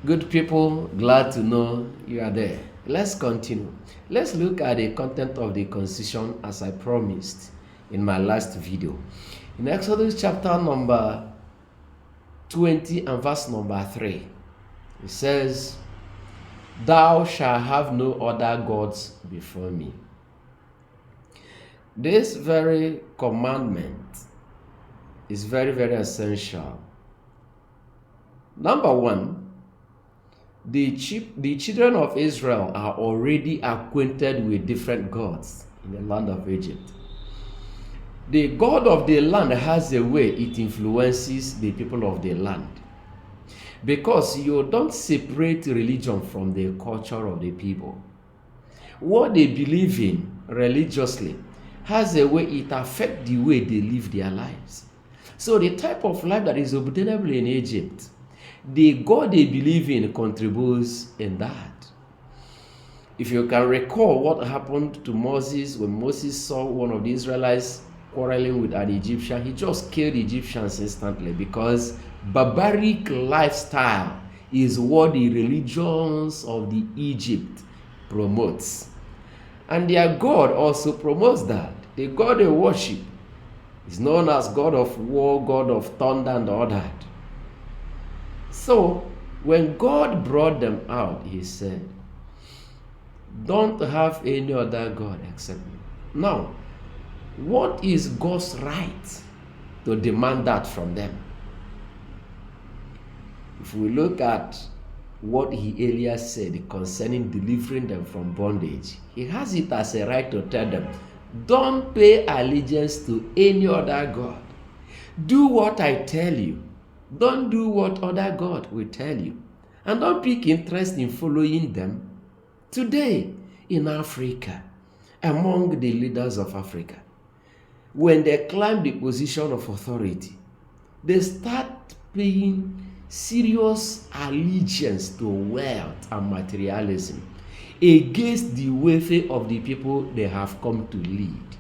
Good people, glad to know you are there. Let's continue. Let's look at the content of the constitution as I promised in my last video. In Exodus chapter number 20 and verse number 3, it says, "Thou shalt have no other gods before me." This very commandment is very, very essential. Number one, the children of Israel are already acquainted with different gods in the land of Egypt. The God of the land has a way it influences the people of the land. Because you don't separate religion from the culture of the people. What they believe in religiously has a way it affects the way they live their lives. So the type of life that is obtainable in Egypt, the God they believe in contributes in that. If you can recall what happened to Moses when Moses saw one of the Israelites quarreling with an Egyptian, he just killed the Egyptians instantly because barbaric lifestyle is what the religions of the Egypt promotes. And their God also promotes that. The God they worship is known as God of war, God of thunder, and all that. So, when God brought them out, he said, "Don't have any other God except me." Now, what is God's right to demand that from them? If we look at what he earlier said concerning delivering them from bondage, he has it as a right to tell them, don't pay allegiance to any other God. Do what I tell you. Don't do what other God will tell you. And don't pick interest in following them. Today, in Africa, among the leaders of Africa, when they climb the position of authority, they start paying serious allegiance to wealth and materialism against the welfare of the people they have come to lead.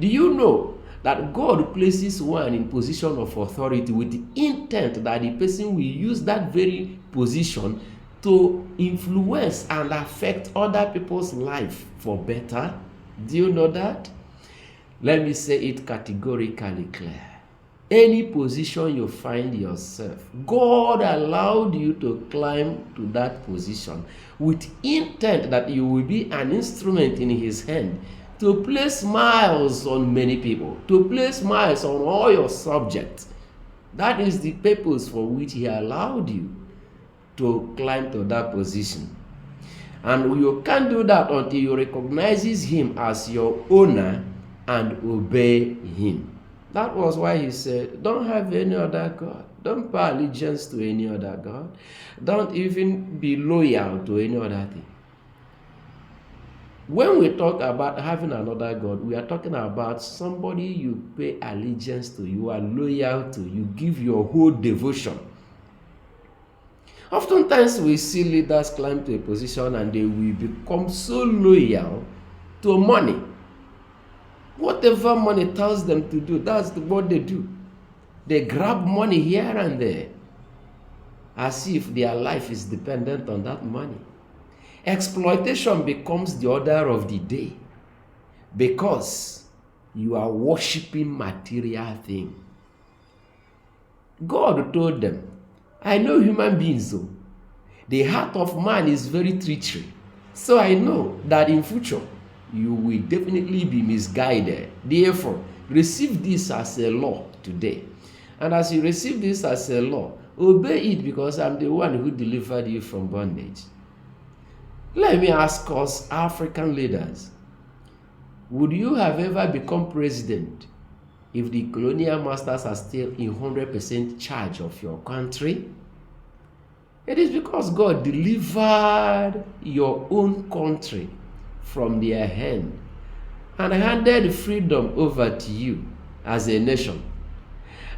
Do you know that God places one in position of authority with the intent that the person will use that very position to influence and affect other people's life for better? Do you know that? Let me say it categorically clear. Any position you find yourself, God allowed you to climb to that position with intent that you will be an instrument in his hand to place smiles on many people, to place smiles on all your subjects. That is the purpose for which he allowed you to climb to that position. And you can't do that until you recognize him as your owner and obey him. That was why he said, don't have any other God. Don't pay allegiance to any other God. Don't even be loyal to any other thing. When we talk about having another God, we are talking about somebody you pay allegiance to, you are loyal to, you give your whole devotion. Oftentimes we see leaders climb to a position and they will become so loyal to money. Whatever money tells them to do, that's what they do. They grab money here and there as if their life is dependent on that money. Exploitation becomes the order of the day because you are worshiping material things. God told them, I know human beings though. The heart of man is very treacherous. So I know that in future, you will definitely be misguided. Therefore, receive this as a law today. And as you receive this as a law, obey it because I'm the one who delivered you from bondage. Let me ask us African leaders, would you have ever become president if the colonial masters are still in 100% charge of your country? It is because God delivered your own country from their hand and handed freedom over to you as a nation.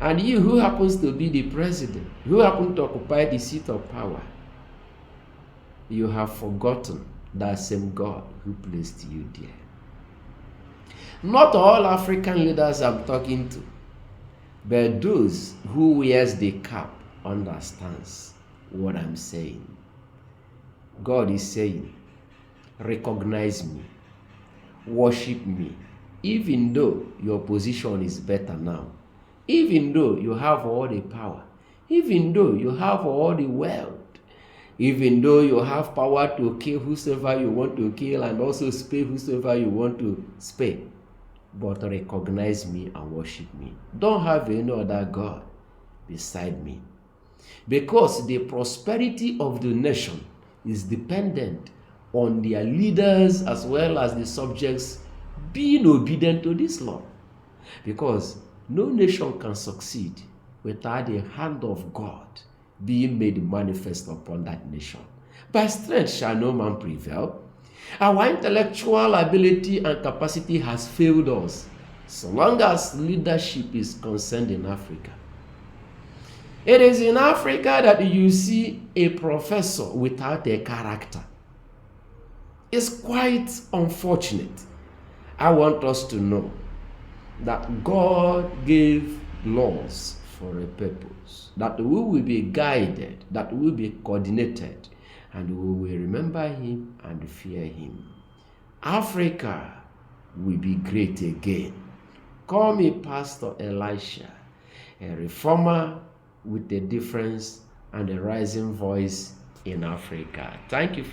And you who happens to be the president, who happen to occupy the seat of power, you have forgotten that same God who placed you there. Not all African leaders I'm talking to, but those who wears the cap understands. what I'm saying. God is saying, recognize me, worship me, even though your position is better now, even though you have all the power, even though you have all the wealth, even though you have power to kill whosoever you want to kill and also spare whosoever you want to spare. But recognize me and worship me. Don't have any other God beside me. Because the prosperity of the nation is dependent on their leaders as well as the subjects being obedient to this law. Because no nation can succeed without the hand of God being made manifest upon that nation. By strength shall no man prevail. Our intellectual ability and capacity has failed us so long as leadership is concerned in Africa. It is in Africa that you see a professor without a character. It's quite unfortunate. I want us to know that God gave laws for a purpose, that we will be guided, that we will be coordinated, and we will remember him and fear him. Africa will be great again. Call me Pastor Elisha, a reformer with a difference and a rising voice in Africa. Thank you.